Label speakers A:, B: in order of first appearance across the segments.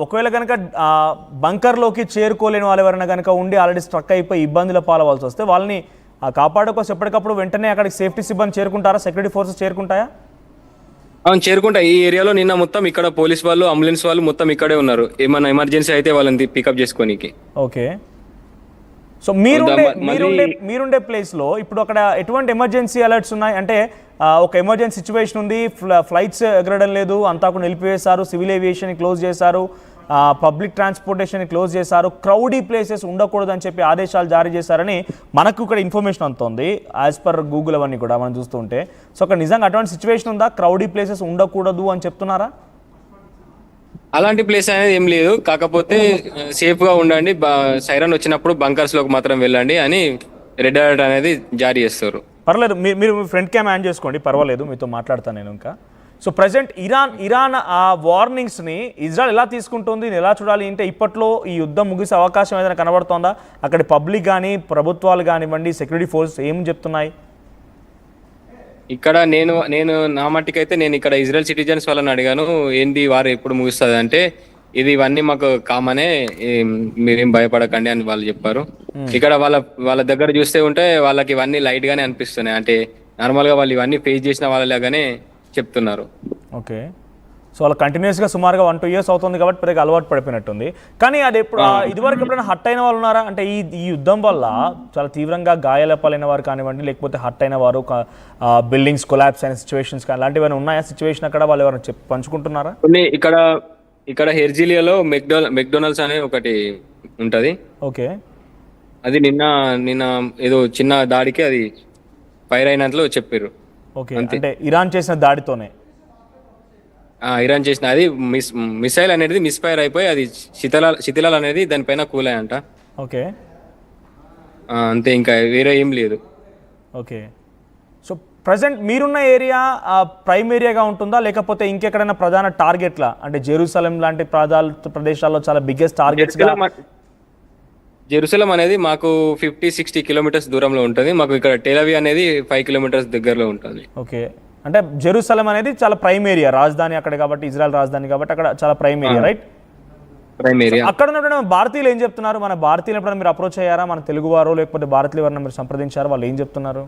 A: ఒకవేళ కనుక బంకర్లోకి చేరుకోలేని వాళ్ళు ఎవరైనా కనుక ఉండి ఆల్రెడీ స్ట్రక్ అయిపోయి ఇబ్బందుల పాలవలసి వస్తే వాళ్ళని కాపాడే కోసం ఎప్పటికప్పుడు వెంటనే అక్కడికి సేఫ్టీ సిబ్బంది చేరుకుంటారా, సెక్యూరిటీ ఫోర్సెస్ చేరుకుంటాయా?
B: అవును, చేరుకుంటా. ఈ ఏరియాలో నిన్న మొత్తం ఇక్కడ పోలీస్ వాళ్ళు, అంబులెన్స్ వాళ్ళు మొత్తం ఇక్కడే ఉన్నారు. ఏమన్నా ఎమర్జెన్సీ అయితే వాళ్ళని పికప్ చేసుకోనికి.
A: ఓకే. సో మీరుండే ప్లేస్లో ఇప్పుడు అక్కడ ఎటువంటి ఎమర్జెన్సీ అలర్ట్స్ ఉన్నాయి? అంటే ఒక ఎమర్జెన్సీ సిచ్యువేషన్ ఉంది, ఫ్లైట్స్ ఎగరడం లేదు, అంతా కూడా నిలిపివేశారు, సివిల్ ఏవియేషన్ క్లోజ్ చేశారు, పబ్లిక్ ట్రాన్స్పోర్టేషన్ క్లోజ్ చేశారు, క్రౌడీ ప్లేసెస్ ఉండకూడదని చెప్పి ఆదేశాలు జారీ చేశారని మనకు ఇక్కడ ఇన్ఫర్మేషన్ అందుతోంది యాజ్ పర్ గూగుల్ అవన్నీ కూడా మనం చూస్తుంటే. సో అక్కడ నిజంగా అటువంటి సిచ్యువేషన్ ఉందా? క్రౌడీ ప్లేసెస్ ఉండకూడదు అని చెప్తున్నారా?
B: అలాంటి ప్లేస్ అనేది ఏం లేదు. కాకపోతే సేఫ్ గా ఉండండి, సైరన్ వచ్చినప్పుడు బంకర్స్ లోకి మాత్రం వెళ్ళండి అని రెడ్ అలర్ట్ అనేది జారీ చేస్తారు.
A: పర్లేదు, మీరు ఫ్రంట్ క్యామ్ ఆన్ చేసుకోండి, పర్వాలేదు, మీతో మాట్లాడతాను నేను ఇంకా. సో ప్రజెంట్ ఇరాన్ ఆ వార్నింగ్స్ని ఇజ్రాయెల్ ఎలా తీసుకుంటుంది, ఎలా చూడాలి అంటే ఇప్పట్లో ఈ యుద్ధం ముగిసే అవకాశం ఏదైనా కనబడుతోందా? అక్కడి పబ్లిక్ కానీ ప్రభుత్వాలు కానివ్వండి, సెక్యూరిటీ ఫోర్సెస్ ఏం చెప్తున్నాయి?
B: ఇక్కడ నేను నా మట్టికైతే నేను ఇక్కడ ఇజ్రాయెల్ సిటిజన్స్ వాళ్ళని అడిగాను, ఏంది వారు ఎప్పుడు ముగుస్తుంది అంటే ఇవన్నీ మాకు కామనే, మీరేం భయపడకండి అని వాళ్ళు చెప్పారు. ఇక్కడ వాళ్ళ దగ్గర చూస్తే ఉంటే వాళ్ళకి ఇవన్నీ లైట్ గానే అనిపిస్తున్నాయి. అంటే నార్మల్ గా వాళ్ళు ఇవన్నీ ఫేస్ చేసిన వాళ్ళలాగానే చెప్తున్నారు.
A: ఓకే. సో వాళ్ళు కంటిన్యూస్గా సుమారుగా 1-2 years అవుతుంది కాబట్టి పెద్దగా అలవాటు పడిపోయినట్టుంది. కానీ అది ఇదివరకు ఎప్పుడైనా హర్ట్ అయిన వాళ్ళు ఉన్నారా? అంటే ఈ యుద్ధం వల్ల చాలా తీవ్రంగా గాయాల పాలైన వారు కానివ్వండి, లేకపోతే హర్ట్ అయిన వారు, బిల్డింగ్స్ కొలాప్స్ అయిన సిచ్యువేషన్స్ కానీ అలాంటివి ఏమైనా ఉన్నాయా? సిచ్యువేషన్ అక్కడ వాళ్ళు ఎవరైనా పంచుకుంటున్నారా?
B: ఇక్కడ హెర్జిలియాలో మెక్డొనాల్డ్స్ అనే ఒకటి ఉంటది.
A: ఓకే.
B: అది నిన్న ఏదో చిన్న దాడికి అది ఫైర్ అయినట్లు చెప్పారు.
A: ఓకే. అంటే ఇరాన్ చేసిన దాడితోనే
B: ఇరాన్ చేసిన అది మిసైల్ అనేది మిస్ఫైర్ అయిపోయి అది శిథిలాలు అనేది దానిపైన కూలాయంట.
A: ఓకే.
B: అంతే, ఇంకా వేరే ఏం లేదు.
A: ఓకే. సో ప్రజెంట్ మీరున్న ఏరియా ప్రైమ్ ఏరియాగా ఉంటుందా, లేకపోతే ఇంకెక్కడైనా ప్రధాన టార్గెట్లా? అంటే జెరూసలేం లాంటి ప్రదేశాల్లో చాలా బిగ్గెస్ట్ టార్గెట్స్.
B: జెరూసలేం అనేది మాకు 50-60 కిలోమీటర్స్ దూరంలో ఉంటుంది. మాకు ఇక్కడ టెల్ అవీవ్ అనేది 5 kilometers దగ్గరలో ఉంటుంది.
A: ఓకే. అంటే జెరూసలేం అనేది చాలా ప్రైమ్ ఏరియా, రాజధాని అక్కడ కాబట్టి, ఇజ్రాయెల్ రాజధాని కాబట్టి అక్కడ చాలా prime area, right?
B: Prime area.
A: అక్కడ ఉన్నటువంటి భారతీయులు ఏం చెప్తున్నారు? మన భారతీయులు ఎప్పుడైనా మీరు అప్రోచ్ అయ్యారా? మన తెలుగు వారు లేకపోతే భారతీయులు ఎవరైనా మీరు సంప్రదించారు? వాళ్ళు ఏం చెప్తున్నారు?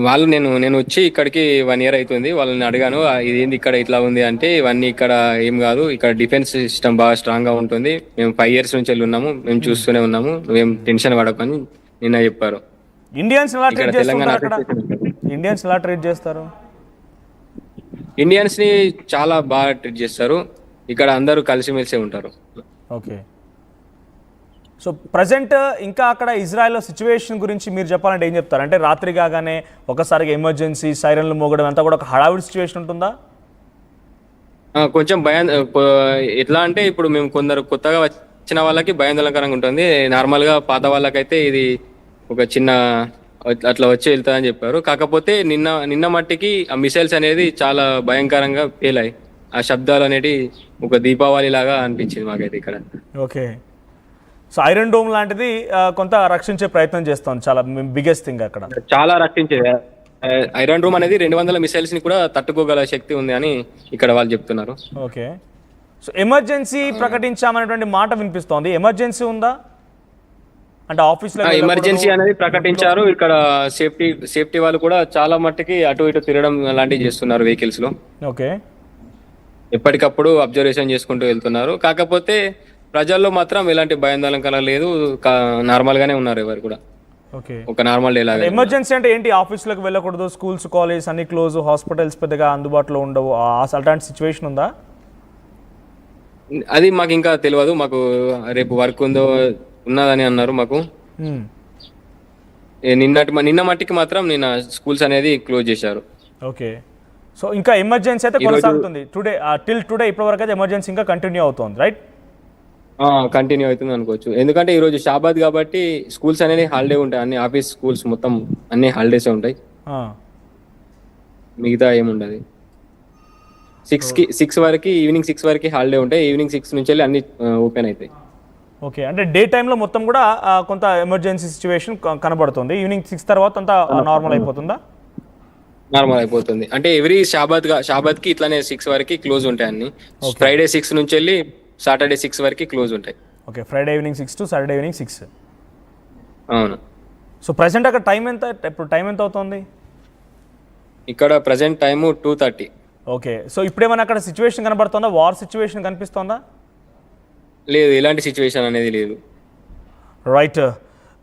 B: వాళ్ళు నేను వచ్చి ఇక్కడికి 1 year అవుతుంది. వాళ్ళని అడిగాను, ఇదేంది ఇక్కడ ఇట్లా ఉంది అంటే, ఇవన్నీ ఇక్కడ ఏం కాదు, ఇక్కడ డిఫెన్స్ సిస్టమ్ బాగా స్ట్రాంగ్ గా ఉంటుంది, మేము 5 years నుంచి వెళ్ళి ఉన్నాము, మేము చూస్తూనే ఉన్నాము, నువ్వేం టెన్షన్ పడకని నిన్న చెప్పారు.
A: ఇండియన్స్ ఎలా ట్రీట్ చేస్తారు?
B: ఇండియన్స్ ని చాలా బాగా ట్రీట్ చేస్తారు. ఇక్కడ అందరూ కలిసిమెలిసి ఉంటారు.
A: ఓకే. సో ప్రజెంట్ ఇంకా అక్కడ ఇజ్రాయెల్లో సిచ్యువేషన్ గురించి మీరు చెప్పాలంటే ఏం చెప్తారు? అంటే రాత్రి కాగానే ఒకసారిగా ఎమర్జెన్సీ సైరన్లు మోగడం అంతా కూడా ఒక హడావిడి సిచ్యువేషన్ ఉంటుందా?
B: కొంచెం ఎట్లా అంటే ఇప్పుడు మేము కొందరు కొత్తగా వచ్చిన వాళ్ళకి భయాందోళనకరంగా ఉంటుంది. నార్మల్ గా పాత వాళ్ళకైతే ఇది ఒక చిన్న అట్లా వచ్చి వెళ్తాదని చెప్పారు. కాకపోతే నిన్న మట్టికి ఆ మిసైల్స్ అనేది చాలా భయంకరంగా పేలాయి. ఆ శబ్దాలు అనేటి ఒక దీపావళి లాగా అనిపించింది మాకైతే ఇక్కడ.
A: ఓకే. సో ఐరన్ డోమ్ లాంటిది కొంత రక్షించే ప్రయత్నం చేస్తాం, చాలా బిగ్గెస్ట్ థింగ్ అక్కడ.
B: చాలా రక్షించేది. ఐరన్ డోమ్ అనేది 200 మిసైల్స్ ని కూడా తట్టుకోగల శక్తి ఉంది అని ఇక్కడ వాళ్ళు చెప్తున్నారు.
A: ఓకే. సో ఎమర్జెన్సీ ప్రకటించామనేటువంటి మాట వినిపిస్తోంది. ఎమర్జెన్సీ ఉందా? అంటే ఆఫీస్లో
B: ఎమర్జెన్సీ అనేది ప్రకటించారు. ఇక్కడ సేఫ్టీ వాళ్ళు కూడా చాలా మట్టుకి అటు ఇటు తిరగడం లాంటివి చేస్తున్నారు వెహికల్స్ లో.
A: ఓకే.
B: ఎప్పటికప్పుడు అబ్జర్వేషన్ చేసుకుంటూ వెళ్తున్నారు. కాకపోతే ప్రజల్లో మాత్రం ఎలాంటి భయాందోళన లేదు, నార్మల్ గానే ఉన్నారు ఎవరు కూడా.
A: ఓకే.
B: ఒక నార్మల్ డే లాగా.
A: ఎమర్జెన్సీ అంటే ఏంటి? ఆఫీస్లోకి వెళ్ళకూడదు, స్కూల్స్ కాలేజ్ అన్ని క్లోజ్, హాస్పిటల్స్ పెద్దగా అందుబాటులో ఉండవు, అలాంటి సిచ్యువేషన్ ఉందా?
B: అది మాకు ఇంకా తెలియదు. మాకు రేపు వర్క్ ఉన్నదని అన్నారు మాకు. నిన్న మట్టికి మాత్రం నిన్న స్కూల్స్ అనేది క్లోజ్ చేశారు.
A: ఓకే. సో ఇంకా ఎమర్జెన్సీ అయితే కొనసాగుతుంది టిల్ టుడే, ఇప్పటి వరకు అయితే ఎమర్జెన్సీ ఇంకా కంటిన్యూ అవుతుంది, రైట్?
B: కంటిన్యూ అవుతుంది అనుకోవచ్చు. ఎందుకంటే ఈ రోజు షాబాద్ కాబట్టి స్కూల్స్ అనేది హాలిడే ఉంటాయి. అన్ని ఆఫీస్ స్కూల్స్ మొత్తం అన్ని హాలిడేస్ ఉంటాయి, మిగతా ఏముండదు. 6 వరకు, ఈవినింగ్ 6 వరకు హాలిడే ఉంటాయి. ఈవినింగ్ 6 నుంచి వెళ్ళి అన్ని ఓపెన్ అవుతాయి.
A: ఓకే. అంటే డే టైంలో మొత్తం కూడా కొంత ఎమర్జెన్సీ సిచ్యువేషన్ కనబడుతుంది. ఈవినింగ్ 6 తర్వాత అంతా నార్మల్ అయిపోతుందా?
B: నార్మల్ అయిపోతుంది. అంటే ఎవ్రీ షాబాద్ కి ఇట్లానే 6 వరకు క్లోజ్ ఉంటాయి అన్ని. ఫ్రైడే 6 నుంచి వెళ్ళి సాటర్డే 6 వరకు క్లోజ్ ఉంటాయి.
A: Okay, Friday evening 6 to Saturday evening 6.
B: అవును.
A: సో ప్రజెంట్ అక్కడ టైం ఎంత, ఇప్పుడు టైం ఎంత అవుతుంది?
B: ఇక్కడ ప్రజెంట్ టైము 2:30.
A: ఓకే, సో ఇప్పుడేమైనా అక్కడ సిచ్యువేషన్ కనబడుతుందా, వార్ సిచ్యువేషన్ కనిపిస్తుందా?
B: లేదు, ఎలాంటి సిచ్యువేషన్ అనేది లేదు.
A: Right,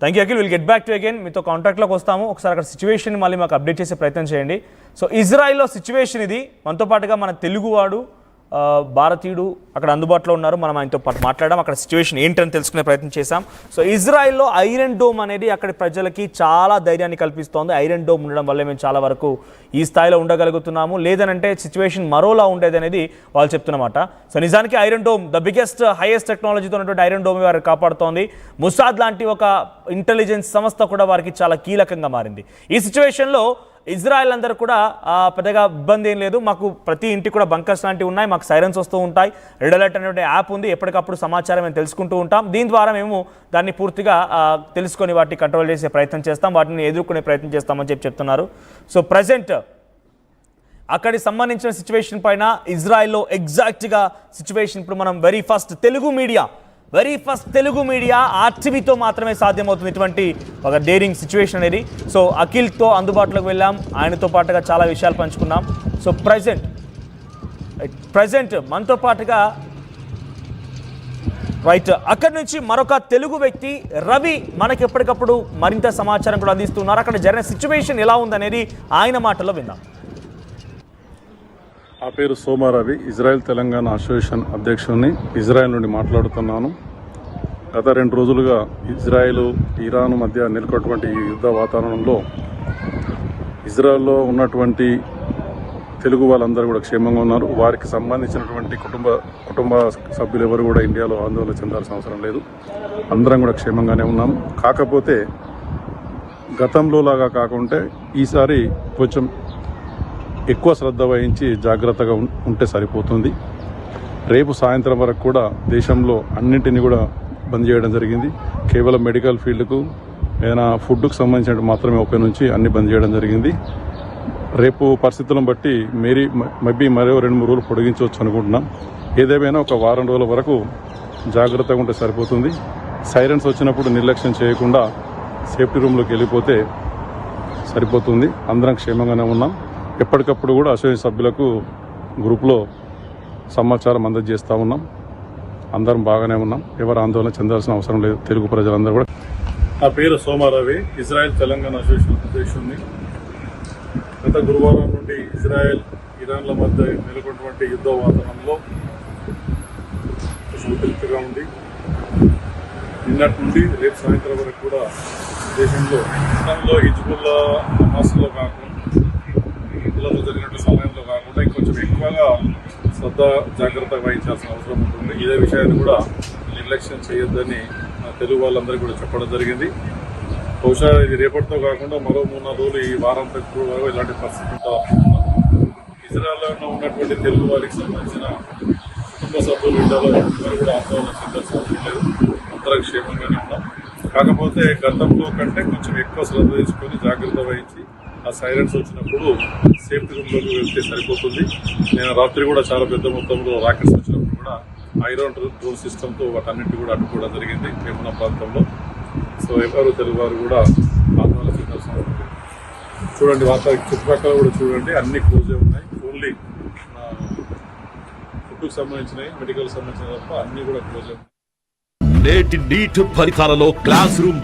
A: thank you Akhil. Will get back to again. మీతో కాంటాక్ట్లోకి వస్తాము. ఒకసారి అక్కడ సిచ్యువేషన్ మళ్ళీ మాకు అప్డేట్ చేసే ప్రయత్నం చేయండి. సో ఇజ్రాయిల్లో సిచ్యువేషన్ ఇది. మనతో పాటుగా మన తెలుగువాడు భారతీయుడు అక్కడ అందుబాటులో ఉన్నారు. మనం ఆయనతో పాటు మాట్లాడడం, అక్కడ సిచ్యువేషన్ ఏంటని తెలుసుకునే ప్రయత్నం చేశాం. సో ఇజ్రాయిల్లో ఐరన్ డోమ్ అనేది అక్కడి ప్రజలకి చాలా ధైర్యాన్ని కల్పిస్తోంది. ఐరన్ డోమ్ ఉండడం వల్లే మేము చాలా వరకు ఈ స్థాయిలో ఉండగలుగుతున్నాము, లేదనంటే సిచ్యువేషన్ మరోలా ఉండేది అనేది వాళ్ళు చెప్తున్నమాట. సో నిజానికి iron dome the biggest highest టెక్నాలజీతో ఉన్నటువంటి ఐరన్ డోమ్ వారికి కాపాడుతోంది. ముసాద్ లాంటి ఒక ఇంటెలిజెన్స్ సంస్థ కూడా వారికి చాలా కీలకంగా మారింది. ఈ సిచ్యువేషన్లో ఇజ్రాయెల్ అందరూ కూడా పెద్దగా ఇబ్బంది ఏం లేదు. మాకు ప్రతి ఇంటికి కూడా బంకర్స్ లాంటివి ఉన్నాయి, మాకు సైరన్స్ వస్తూ ఉంటాయి, రెడ్ అలర్ట్ అనే యాప్ ఉంది, ఎప్పటికప్పుడు సమాచారం మేము తెలుసుకుంటూ ఉంటాం. దీని ద్వారా మేము దాన్ని పూర్తిగా తెలుసుకొని వాటిని కంట్రోల్ చేసే ప్రయత్నం చేస్తాం, వాటిని ఎదుర్కొనే ప్రయత్నం చేస్తామని చెప్తున్నారు. సో ప్రజెంట్ అక్కడికి సంబంధించిన సిచ్యువేషన్ పైన ఇజ్రాయెల్లో ఎగ్జాక్ట్గా సిచ్యువేషన్ ఇప్పుడు మనం వెరీ ఫస్ట్ తెలుగు మీడియా ఆర్టీవీతో మాత్రమే సాధ్యమవుతుంది ఇటువంటి ఒక డేరింగ్ సిచ్యువేషన్ అనేది. సో అఖిల్తో అందుబాటులోకి వెళ్ళాం, ఆయనతో పాటుగా చాలా విషయాలు పంచుకున్నాం. సో ప్రజెంట్ మనతో పాటుగా రైట్ అక్కడి నుంచి మరొక తెలుగు వ్యక్తి రవి మనకి ఎప్పటికప్పుడు మరింత సమాచారం కూడా అందిస్తున్నారు. అక్కడ జరిగిన సిచ్యువేషన్ ఎలా ఉందనేది ఆయన మాటల్లో విందాం.
C: నా పేరు సోమారవి, ఇజ్రాయెల్ తెలంగాణ అసోసియేషన్ అధ్యక్షుడిని, ఇజ్రాయెల్ నుండి మాట్లాడుతున్నాను. గత 2 రోజులుగా ఇజ్రాయెల్ ఇరాన్ మధ్య నెలకొన్నటువంటి ఈ యుద్ధ వాతావరణంలో ఇజ్రాయెల్లో ఉన్నటువంటి తెలుగు వాళ్ళందరూ కూడా క్షేమంగా ఉన్నారు. వారికి సంబంధించినటువంటి కుటుంబ సభ్యులు ఎవరు కూడా ఇండియాలో ఆందోళన చెందాల్సిన అవసరం లేదు. అందరం కూడా క్షేమంగానే ఉన్నాము. కాకపోతే గతంలో లాగా కాకుంటే ఈసారి కొంచెం ఎక్కువ శ్రద్ధ వహించి జాగ్రత్తగా ఉంటే సరిపోతుంది. రేపు సాయంత్రం వరకు కూడా దేశంలో అన్నింటినీ కూడా బంద్ చేయడం జరిగింది. కేవలం మెడికల్ ఫీల్డ్కు ఏదైనా ఫుడ్కు సంబంధించినట్టు మాత్రమే ఓపెన్ నుంచి అన్ని బంద్ చేయడం జరిగింది. రేపు పరిస్థితులను బట్టి మేబీ మరో 2-3 రోజులు పొడిగించవచ్చు అనుకుంటున్నాం. ఏదేమైనా ఒక వారం రోజుల వరకు జాగ్రత్తగా ఉంటే సరిపోతుంది. సైరన్స్ వచ్చినప్పుడు నిర్లక్ష్యం చేయకుండా సేఫ్టీ రూమ్లోకి వెళ్ళిపోతే సరిపోతుంది. అందరం క్షేమంగానే ఉన్నాం. ఎప్పటికప్పుడు కూడా అసోసియేషన్ సభ్యులకు గ్రూప్లో సమాచారం అందజేస్తూ ఉన్నాం. అందరం బాగానే ఉన్నాం. ఎవరు ఆందోళన చెందాల్సిన అవసరం లేదు. తెలుగు ప్రజలందరూ కూడా. నా పేరు సోమారవి, ఇజ్రాయెల్ తెలంగాణ అసోసియేషన్ అధ్యక్షుడిని. గత గురువారం నుండి ఇజ్రాయెల్ ఇరాన్ల మధ్య నెలకొన్నటువంటి యుద్ధ వాతావరణంలో ఉద్రిక్తగా ఉంది. నిన్నటి నుండి రేపు సాయంత్రం వరకు కూడా దేశంలో ఇస్లాంలో హిజ్బుల్లా హమాస్లో కాకుండా జరిగినట్టు సమయంలో కాకుండా ఇంకొంచెం ఎక్కువగా శ్రద్ధ జాగ్రత్త వహించాల్సిన అవసరం ఉంటుంది. ఇదే విషయాన్ని కూడా నిర్లక్ష్యం చేయొద్దని తెలుగు వాళ్ళందరికీ కూడా చెప్పడం జరిగింది. బహుశా ఇది రేపటితో కాకుండా మరో 3-4 రోజులు ఈ వారం వరకు ఇలాంటి పరిస్థితి ఉంటుంది. ఇజ్రాయెల్లో ఉన్నటువంటి తెలుగు వారికి సంబంధించిన కుటుంబ సభ్యులు ఇండియాలో ఎవరు కూడా ఆందోళన చెందాల్సిన అవసరం లేదు. అందరం క్షేమంగానే ఉన్నాం. కాకపోతే గతంలో కంటే కొంచెం ఎక్కువ శ్రద్ధ తీసుకొని జాగ్రత్త వహించి ఆ సైరన్స్ వచ్చినప్పుడు సేఫ్టీ రూమ్లోకి వెళ్తే సరిపోతుంది. నేను రాత్రి కూడా చాలా పెద్ద మొత్తంలో రాకెట్స్ వచ్చినప్పుడు కూడా ఐరన్ డ్రోన్ సిస్టమ్తో వాటన్నింటి కూడా అడ్డుకోవడం జరిగింది యమునా ప్రాంతంలో. సో ఎవరు తెలుగు వారు కూడా ఆందోళన చెందాల్సిన అవసరం లేదు. చూడండి, చుట్టుపక్కల కూడా చూడండి, అన్ని క్లోజే ఉన్నాయి. ఓన్లీ ఫుడ్కి సంబంధించినవి, మెడికల్ సంబంధించిన తప్ప అన్ని కూడా క్లోజే ఉన్నాయి.
D: నేటి నీట్ ఫలితాలలో క్లాస్ రూమ్